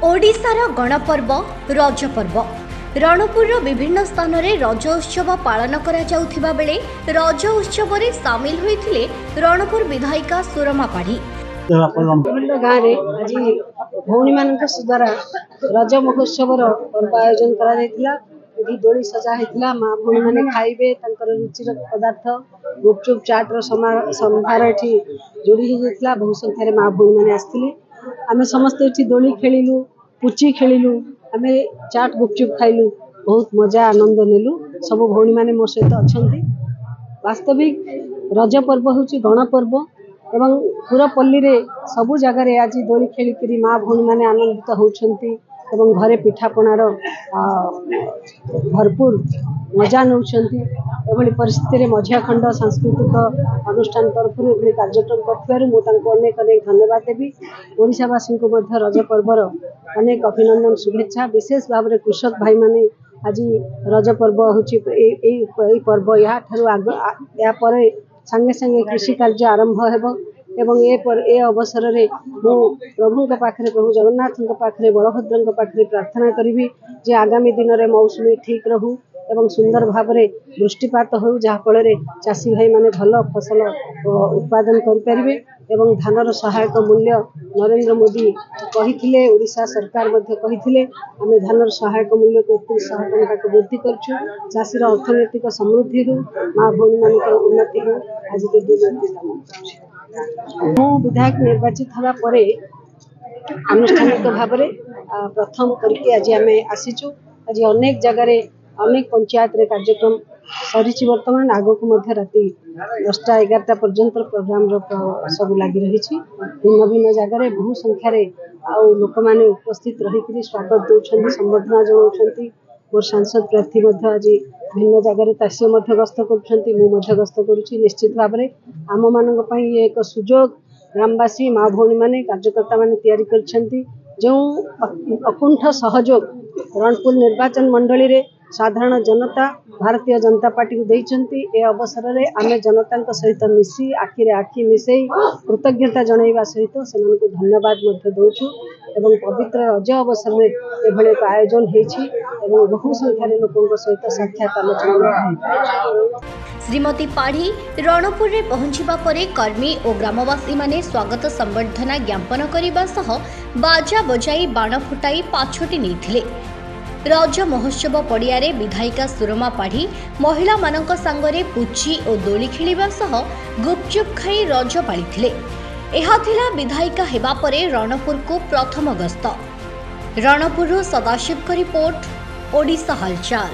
ओडिशार गणपर्व रज पर्व रणपुर विभिन्न स्थान में रज उत्सव पालन करा जाउथिबा बेले रज उत्सव में सामिल होइथिले रणपुर विधायिका सुरमा पाढ़ी। विभिन्न गाँव में आज भौणी मान द्वारा रज महोत्सव पर्व आयोजन करा दोली सजा होता माँ भौणी मैंने खाइबे रुचिर पदार्थ गुपचुप चाट्र संभार ये जोड़ी होता बहुत संख्यार माँ भौणी मैंने आसते आम समस्ते ये दोली खेलु पुची खेलु आम चाट गुपचुप खाइलु बहुत मजा आनंद नेलु सब भौणी मैंने मो सहित अच्छा। वास्तविक रज पर्व हूँ गणपर्व एवं पुरपल्ली रे सबु जगार आज दोली खेलिकी माँ भौणी मैंने आनंदित होती एवं घरे पिठापणार भरपूर मजा नौ परिस्थिति में मझियाखंड सांस्कृतिक अनुष्ठान तरफ कार्यक्रम कर अनेक अनेक धन्यवाद देवी। ओडिशावासी को रज पर्वर अनेक अभिनंदन शुभेच्छा। विशेष भाव में कृषक भाई माने आज रज पर्व हूँ पर्व या संगे संगे कृषि कार्य आरंभ हो एवं ए अवसर में मु प्रभु पाखे प्रभु जगन्नाथ पाखे बलभद्र पाखे प्रार्थना करी जे आगामी दिन में मौसुमी ठीक रहू एवं सुंदर भाव में वृष्टिपात हो जहाँफल चाषी भाई माने भल फसल उत्पादन करें एवं धानर सहायक मूल्य नरेंद्र मोदी कही ओडिशा सरकार कही आम धानर सहायक मूल्य को 3100 टंका को वृद्धि करुँ चाषीर अर्थनैतिक समृद्धि हो माँ भौणी मान उन्नति हो आज मु विधायक निर्वाचित हवा पर आनुष्ठानिक भाव में प्रथम करके आज आम आसीचु। आज अनेक जगार अनेक पंचायत रे कार्यक्रम सरी बर्तमान आग को राति 10टा 11टा पर्यंत प्रोग्राम सब लगी रही भिन्न भिन्न जगार बहु संख्यार लोक मैंने उपस्थित रही स्वागत दौरान संबर्धना जनाऊँ। मोर सांसद प्रार्थी आज भिन्न जगार सी गस्त कर गस्त करुँच। निश्चित भाव में आम मान एक सुजोग ग्रामवासी माँ भौणी मैंने कार्यकर्ता मैंने तैयारी करछंती जो अकुंठ सहयोग रणपुर निर्वाचन मंडली रे साधारण जनता भारतीय जनता पार्टी को देइछंती। ए अवसर में आम जनता सहित मिसी आखिरे आखि मिसई कृतज्ञता जनइबा सहित से धन्यवाद दौचु एवं पवित्र रज अवसर में एभले एक आयोजन होइछि एवं बहु संख्यार लोकों सहित साक्षात आलोचना। श्रीमती पाढ़ी रणपुर में पहुंचवा परे कर्मी और ग्रामवासी माने स्वागत संबर्धना ज्ञापन करने सह बाजा बजाई बाण फुटाई पाछोटी नहीं। रज महोत्सव पड़िया रे विधायिका सुरमा पाढ़ी महिला मानक सांगरे पुची और दोली खेलिबा सह गुपचुप खाई रज पालिथिले। एहा थिला विधायिका हेबा परे रणपुर को प्रथम गस्त। रणपुर सदाशिव का रिपोर्ट ओडिशा हालचाल।